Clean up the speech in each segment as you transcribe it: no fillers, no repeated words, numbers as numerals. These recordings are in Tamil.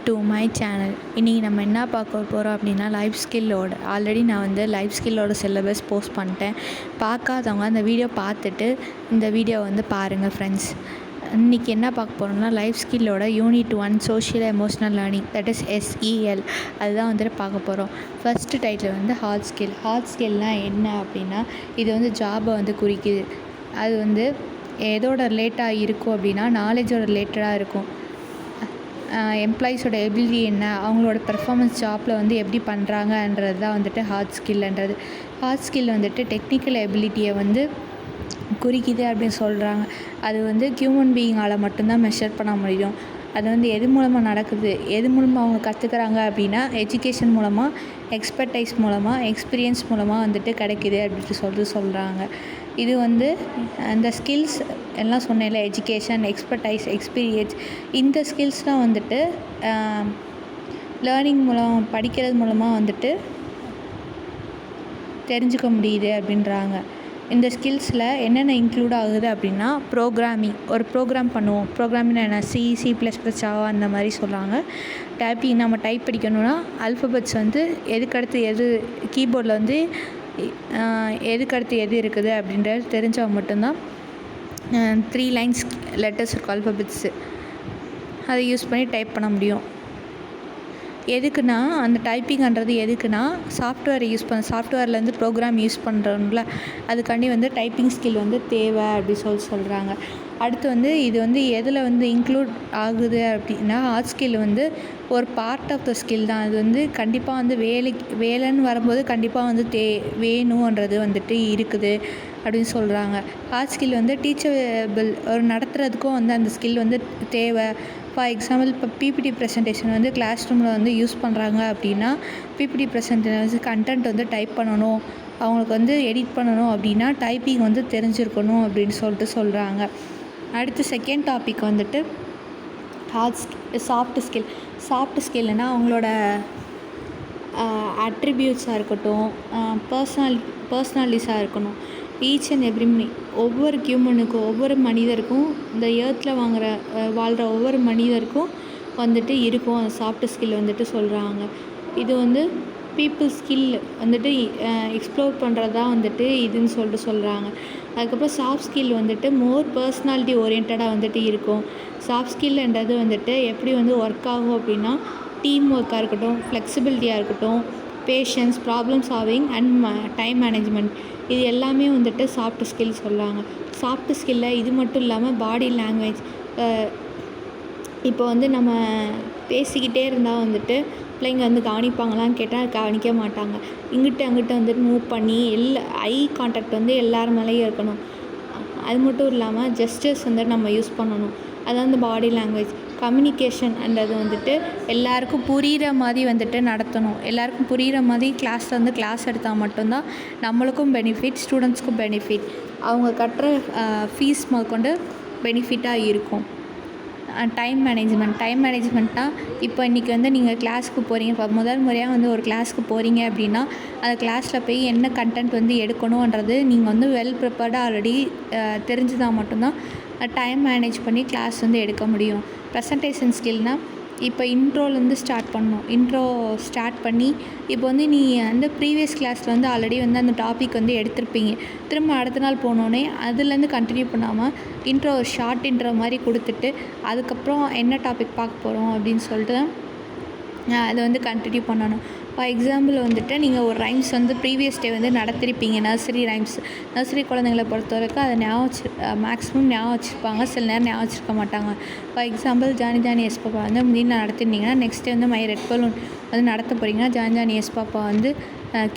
To my channel. இன்றைக்கி நம்ம என்ன பார்க்க போகிறோம் அப்படின்னா லைஃப் ஸ்கில்லோட ஆல்ரெடி நான் வந்து லைஃப் ஸ்கில்லோட சிலபஸ் போஸ்ட் பண்ணிட்டேன். பார்க்காதவங்க அந்த வீடியோ பார்த்துட்டு இந்த வீடியோ வந்து பாருங்கள் ஃப்ரெண்ட்ஸ். இன்றைக்கி என்ன பார்க்க போகிறோம்னா லைஃப் ஸ்கில்லோட unit 1 social emotional learning, that is SEL. அதுதான் வந்துட்டு பார்க்க போகிறோம். ஃபஸ்ட்டு டைட்டில் வந்து ஹார்ட் ஸ்கில். ஹார்ட் ஸ்கில்னால் என்ன அப்படின்னா இது வந்து ஜாபை வந்து குறிக்குது. அது வந்து எதோட ரிலேட்டாக இருக்கும் அப்படின்னா நாலேஜோட ரிலேட்டடாக இருக்கும். எம்ப்ளாயீஸோட எபிலிட்டி என்ன, அவங்களோட பெர்ஃபார்மன்ஸ் ஜாப்பில் வந்து எப்படி பண்ணுறாங்கன்றது தான் வந்துட்டு ஹார்ட் ஸ்கில்ன்றது. ஹார்ட் ஸ்கில் வந்துட்டு டெக்னிக்கல் எபிலிட்டியை வந்து குறிக்குது அப்படின்னு சொல்கிறாங்க. அது வந்து ஹியூமன் பீயிங்கால் மட்டும்தான் மெஷர் பண்ண முடியும். அது வந்து எது மூலமாக நடக்குது, எது மூலமாக அவங்க கற்றுக்குறாங்க அப்படின்னா எஜுகேஷன் மூலமாக, எக்ஸ்பர்டைஸ் மூலமாக, எக்ஸ்பீரியன்ஸ் மூலமாக வந்துட்டு கிடைக்குது அப்படின்ட்டு சொல்கிறாங்க. இது வந்து அந்த ஸ்கில்ஸ் எல்லாம் சொன்னேன்ல, எஜுகேஷன், எக்ஸ்பர்டைஸ், எக்ஸ்பீரியன்ஸ், இந்த ஸ்கில்ஸ்லாம் வந்துட்டு லேர்னிங் மூலம், படிக்கிறது மூலமாக வந்துட்டு தெரிஞ்சுக்க முடியுது அப்படின்றாங்க. இந்த ஸ்கில்ஸில் என்னென்ன இன்க்ளூட் ஆகுது அப்படின்னா ப்ரோக்ராமிங், ஒரு ப்ரோக்ராம் பண்ணுவோம். ப்ரோக்ராமிங் என்ன, C++, ஜாவா அந்த மாதிரி சொல்கிறாங்க. டைப்பிங், நம்ம டைப் படிக்கணும்னா அல்ஃபபெட்ஸ் வந்து எதுக்கடுத்து எது, கீபோர்டில் வந்து எதுக்கடுத்து எது இருக்குது அப்படின்றது தெரிஞ்சால் மட்டும்தான் 3 லைன்ஸ் லெட்டர்ஸ் இருக்கும் அல்ஃபபெட்ஸு, அதை யூஸ் பண்ணி டைப் பண்ண முடியும். எதுக்குன்னா அந்த டைப்பிங்கிறது எதுக்குன்னா சாஃப்ட்வேரை யூஸ் சாஃப்ட்வேர்லேருந்து ப்ரோக்ராம் யூஸ் பண்ணுறோம்ல, அதுக்காண்டி வந்து டைப்பிங் ஸ்கில் வந்து தேவை அப்படி சொல்கிறாங்க. அடுத்து வந்து இது வந்து எதில் வந்து இன்க்ளூட் ஆகுது அப்படின்னா ஹார்ட் ஸ்கில் வந்து ஒரு பார்ட் ஆஃப் த ஸ்கில் தான். அது வந்து கண்டிப்பாக வந்து வேலைன்னு வரும்போது கண்டிப்பாக வந்து வேணுன்றது வந்துட்டு இருக்குது அப்படின்னு சொல்கிறாங்க. ஹார்ட் ஸ்கில் வந்து டீச்சபிள், ஒரு நடத்துகிறதுக்கும் வந்து அந்த ஸ்கில் வந்து தேவை. ஃபார் எக்ஸாம்பிள் இப்போ பிபிடி ப்ரெசன்டேஷன் வந்து கிளாஸ் ரூமில் வந்து யூஸ் பண்ணுறாங்க அப்படின்னா பிபிடி ப்ரெசன்டேஷன் கண்டென்ட் வந்து டைப் பண்ணணும், அவங்களுக்கு வந்து எடிட் பண்ணணும் அப்படின்னா டைப்பிங் வந்து தெரிஞ்சிருக்கணும் அப்படின்னு சொல்கிறாங்க. அடுத்து செகண்ட் டாபிக் வந்துட்டு சாஃப்ட் ஸ்கில். சாஃப்ட் ஸ்கில்னால் அவங்களோட அட்ரிபியூட்ஸாக இருக்கட்டும், பர்சனாலிட்டிஸாக இருக்கணும். ஈச் அண்ட் எவ்ரி ஒவ்வொரு ஹியூமனுக்கும், ஒவ்வொரு மனிதருக்கும், இந்த எர்த்தில் வாழ்கிற ஒவ்வொரு மனிதருக்கும் வந்துட்டு இருக்கும் அந்த சாஃப்ட் ஸ்கில் வந்துட்டு சொல்கிறாங்க. இது வந்து பீப்புள் ஸ்கில் வந்துட்டு எக்ஸ்ப்ளோர் பண்ணுறதா வந்துட்டு இதுன்னு சொல்கிறாங்க. அதுக்கப்புறம் சாஃப்ட் ஸ்கில் வந்துட்டு மோர் பர்சனாலிட்டி ஓரியன்டாக வந்துட்டு இருக்கும். சாஃப்ட் ஸ்கில்ன்றது வந்துட்டு எப்படி வந்து ஒர்க் ஆகும் அப்படின்னா டீம் ஒர்க்காக இருக்கட்டும், ஃப்ளெக்சிபிலிட்டியாக இருக்கட்டும், patience, problem solving and time management, இது எல்லாமே வந்துட்டு சாஃப்ட் ஸ்கில் சொல்கிறாங்க. சாஃப்ட் ஸ்கில்ல இது மட்டும் இல்லாமல் பாடி லாங்குவேஜ், இப்போ வந்து நம்ம பேசிக்கிட்டே இருந்தால் வந்துட்டு பிள்ளைங்க வந்து கவனிப்பாங்களான்னு கேட்டால் கவனிக்க மாட்டாங்க. இங்கிட்ட அங்கிட்ட வந்துட்டு மூவ் பண்ணி ஐ கான்டாக்ட் வந்து எல்லார் மேலேயும் இருக்கணும். அது மட்டும் இல்லாமல் ஜெஸ்டர்ஸ் வந்து நம்ம யூஸ் பண்ணணும். அதான் வந்து பாடி லாங்குவேஜ். கம்யூனிகேஷன் அன்றது வந்துட்டு எல்லாருக்கும் புரிகிற மாதிரி வந்துட்டு நடத்தணும். எல்லாருக்கும் புரிகிற மாதிரி கிளாஸ் எடுத்தால் மட்டும்தான் நம்மளுக்கும் பெனிஃபிட், ஸ்டூடெண்ட்ஸ்க்கும் பெனிஃபிட், அவங்க கட்டுற ஃபீஸ் முதற்கொண்டு பெனிஃபிட்டாக இருக்கும். டைம் மேனேஜ்மெண்ட்னால் இப்போ இன்றைக்கி வந்து நீங்கள் கிளாஸுக்கு போகிறீங்க, இப்போ முதல் முறையாக வந்து ஒரு கிளாஸுக்கு போகிறீங்க அப்படின்னா அந்த கிளாஸில் போய் என்ன கண்டென்ட் வந்து எடுக்கணுன்றது நீங்கள் வந்து வெல் ப்ரிப்பேர்டாக ஆல்ரெடி தெரிஞ்சுதான் மட்டும்தான் டைம் மேனேஜ் பண்ணி கிளாஸ் வந்து எடுக்க முடியும். ப்ரெசன்டேஷன் ஸ்கில்னால் இப்போ இன்ட்ரோலேருந்து ஸ்டார்ட் பண்ணணும். இன்ட்ரோ ஸ்டார்ட் பண்ணி இப்போ வந்து நீ அந்த ப்ரீவியஸ் கிளாஸில் வந்து ஆல்ரெடி வந்து அந்த டாபிக் வந்து எடுத்திருப்பீங்க, திரும்ப அடுத்த நாள் போனோடனே அதுலேருந்து கண்டினியூ பண்ணாமல் இன்ட்ரோ, ஒரு ஷார்ட் இன்ட்ரோ மாதிரி கொடுத்துட்டு அதுக்கப்புறம் என்ன டாபிக் பார்க்க போகிறோம் அப்படின்னு சொல்லிட்டு அதை வந்து கண்டினியூ பண்ணணும். ஃபார் எக்ஸாம்பிள் வந்துட்டு நீங்கள் ஒரு ரைம்ஸ் வந்து ப்ரீவியஸ் டே வந்து நடத்திருப்பீங்க, நர்சரி ரைம்ஸ். நர்சரி குழந்தைங்களை பொறுத்த வரைக்கும் அதை மேக்ஸிமம் ஞாபகம் வச்சுருப்பாங்க, சில நேரம் ஞாபகம் வச்சுருக்க மாட்டாங்க. For example Johnny Johnny yes papa வந்து முந்தின நடத்திருந்தீங்கன்னா நெக்ஸ்ட் டே வந்து மை ரெட் பலூன் வந்து நடத்த போகிறீங்கன்னா ஜானி ஜானி எஸ் பாப்பா வந்து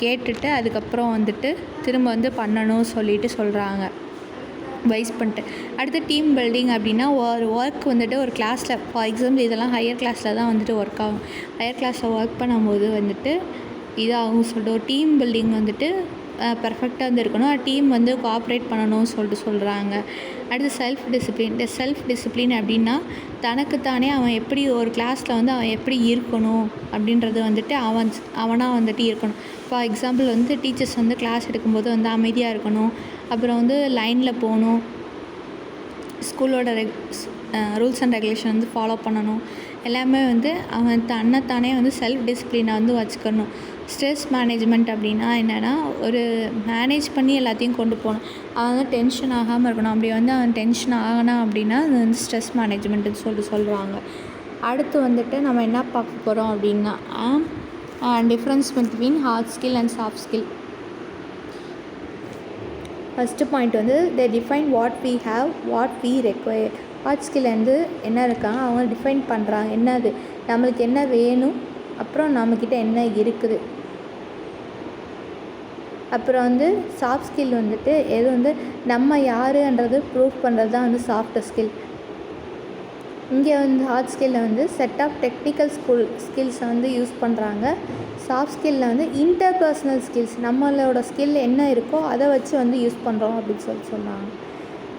கேட்டுட்டு அதுக்கப்புறம் வந்துட்டு திரும்ப வந்து பண்ணணும் சொல்லிட்டு சொல்கிறாங்க, வைஸ் பண்ணிட்டு. அடுத்து டீம் பில்டிங் அப்படின்னா ஒரு ஒர்க் வந்துட்டு ஒரு கிளாஸில், ஃபார் எக்ஸாம்பிள் இதெல்லாம் ஹையர் கிளாஸில் தான் வந்துட்டு ஒர்க் ஆகும். ஹையர் கிளாஸில் ஒர்க் பண்ணும்போது வந்துட்டு இதாகும் சொல்லிட்டு ஒரு டீம் பில்டிங் வந்துட்டு பர்ஃபெக்டாக வந்து இருக்கணும். டீம் வந்து கோஆப்ரேட் பண்ணணும்னு சொல்கிறாங்க. அடுத்து செல்ஃப் டிசிப்ளின் அப்படின்னா தனக்குத்தானே அவன் எப்படி ஒரு கிளாஸில் வந்து அவன் எப்படி இருக்கணும் அப்படின்றது வந்துட்டு அவனாக வந்துட்டு இருக்கணும். ஃபார் எக்ஸாம்பிள் வந்து டீச்சர்ஸ் வந்து கிளாஸ் எடுக்கும்போது வந்து அமைதியாக இருக்கணும், அப்புறம் வந்து லைனில் போகணும், ஸ்கூலோட ரூல்ஸ் அண்ட் ரெகுலேஷன் வந்து ஃபாலோ பண்ணணும். எல்லாமே வந்து அவன் தன்னைத்தானே வந்து செல்ஃப் டிசிப்ளினை வந்து வச்சுக்கணும். ஸ்ட்ரெஸ் மேனேஜ்மெண்ட் அப்படின்னா என்னென்னா, ஒரு மேனேஜ் பண்ணி எல்லாத்தையும் கொண்டு போகணும். அவன் வந்து டென்ஷன் ஆகாமல் இருக்கணும். அப்படி வந்து அவன் டென்ஷன் ஆகினான் அப்படின்னா அது வந்து ஸ்ட்ரெஸ் மேனேஜ்மெண்ட்டுன்னு சொல்கிறாங்க. அடுத்து வந்துட்டு நம்ம என்ன பார்க்க போகிறோம் அப்படின்னா, difference between hard skill and soft skill. First point வந்து they define what we have, what we require. Hard skill வந்து என்ன இருக்காங்க, அவங்க டிஃபைன் பண்ணுறாங்க. என்னது நம்மளுக்கு என்ன வேணும், அப்புறம் நம்மக்கிட்ட என்ன இருக்குது. அப்புறம் வந்து சாஃப்ட் ஸ்கில் வந்துட்டு எது வந்து நம்ம யாருன்றது ப்ரூவ் பண்ணுறது தான் வந்து சாஃப்ட் ஸ்கில். இங்கே வந்து ஹார்ட் ஸ்கில்லில் வந்து செட் ஆஃப் டெக்னிக்கல் ஸ்கில்ஸை வந்து யூஸ் பண்ணுறாங்க. சாஃப்ட் ஸ்கில்லில் வந்து இன்டர்பர்சனல் ஸ்கில்ஸ், நம்மளோட ஸ்கில் என்ன இருக்கோ அதை வச்சு வந்து யூஸ் பண்ணுறோம் அப்படின்னு சொன்னாங்க.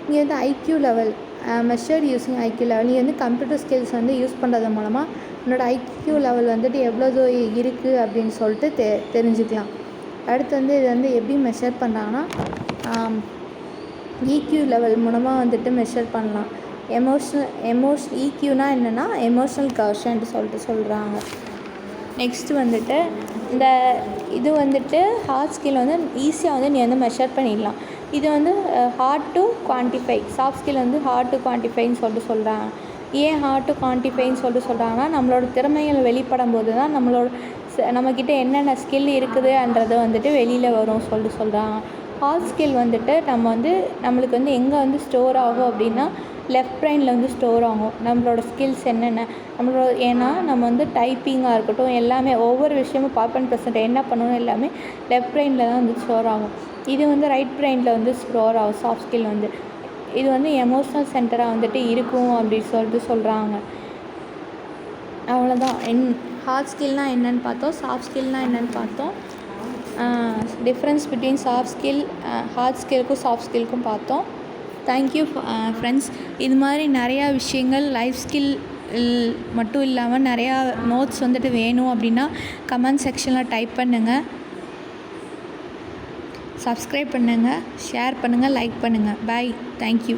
இங்கே வந்து IQ level measured using IQ level. இங்கே வந்து கம்ப்யூட்டர் ஸ்கில்ஸ் வந்து யூஸ் பண்ணுறது மூலமாக என்னோடய ஐக்யூ லெவல் வந்துட்டு எவ்வளோ இருக்குது அப்படின்னு சொல்லிட்டு தெரிஞ்சுக்கலாம். அடுத்து வந்து இது வந்து எப்படி மெஷர் பண்ணுறாங்கன்னா, ஈக்யூ லெவல் மூலமாக வந்துட்டு மெஷர் பண்ணலாம். ஈக்யூனா என்னென்னா எமோஷ்னல் கவர்ஷன்ட்டு சொல்கிறாங்க. நெக்ஸ்ட்டு வந்துட்டு இந்த இது வந்துட்டு ஹார்ட் ஸ்கில் வந்து ஈஸியாக வந்து நீ வந்து மெஷர் பண்ணிடலாம். இது வந்து hard to quantify. Soft skill வந்து ஹார்ட் டு குவான்டிஃபைன்னு சொல்கிறாங்க. ஏன் ஹார்ட் டு குவான்டிஃபைன்னு சொல்கிறாங்கன்னா, நம்மளோட திறமைகள் வெளிப்படும் போது தான் நம்மக்கிட்ட என்னென்ன ஸ்கில் இருக்குதுன்றது வந்துட்டு வெளியில் வரும் சொல்கிறாங்க. ஹார்ட் ஸ்கில் வந்துட்டு நம்மளுக்கு வந்து எங்கே வந்து ஸ்டோர் ஆகும் அப்படின்னா, லெஃப்ட் பிரெயினில் வந்து ஸ்டோர் ஆகும் நம்மளோட ஸ்கில்ஸ் என்னென்ன ஏன்னா நம்ம வந்து டைப்பிங்காக இருக்கட்டும், எல்லாமே ஒவ்வொரு விஷயமும் பாப்பன் ப்ரெசென்ட் என்ன பண்ணணும் எல்லாமே லெஃப்ட் பிரெயினில் தான் வந்து ஸ்டோர் ஆகும். இது வந்து ரைட் பிரெயினில் வந்து ஸ்டோர் ஆகும். சாஃப்ட் ஸ்கில் வந்து இது வந்து எமோஷ்னல் சென்டராக வந்துட்டு இருக்கும் அப்படின்னு சொல்கிறாங்க. அவ்வளோதான். ஹார்ட் ஸ்கில்னால் என்னென்னு பார்த்தோம், சாஃப்ட் ஸ்கில்னால் என்னென்னு பார்த்தோம். Difference between soft skill, hard ஸ்கில்க்கும் சாஃப்ட் ஸ்கில்க்கும் பார்த்தோம். Thank you friends. இது மாதிரி நிறையா விஷயங்கள் லைஃப் ஸ்கில் மட்டும் இல்லாமல் நிறையா நோட்ஸ் வந்துட்டு வேணும் அப்படின்னா கமெண்ட் செக்ஷனில் டைப் பண்ணுங்கள். சப்ஸ்கிரைப் பண்ணுங்கள், ஷேர் பண்ணுங்கள், லைக் பண்ணுங்கள். பாய். தேங்க்யூ.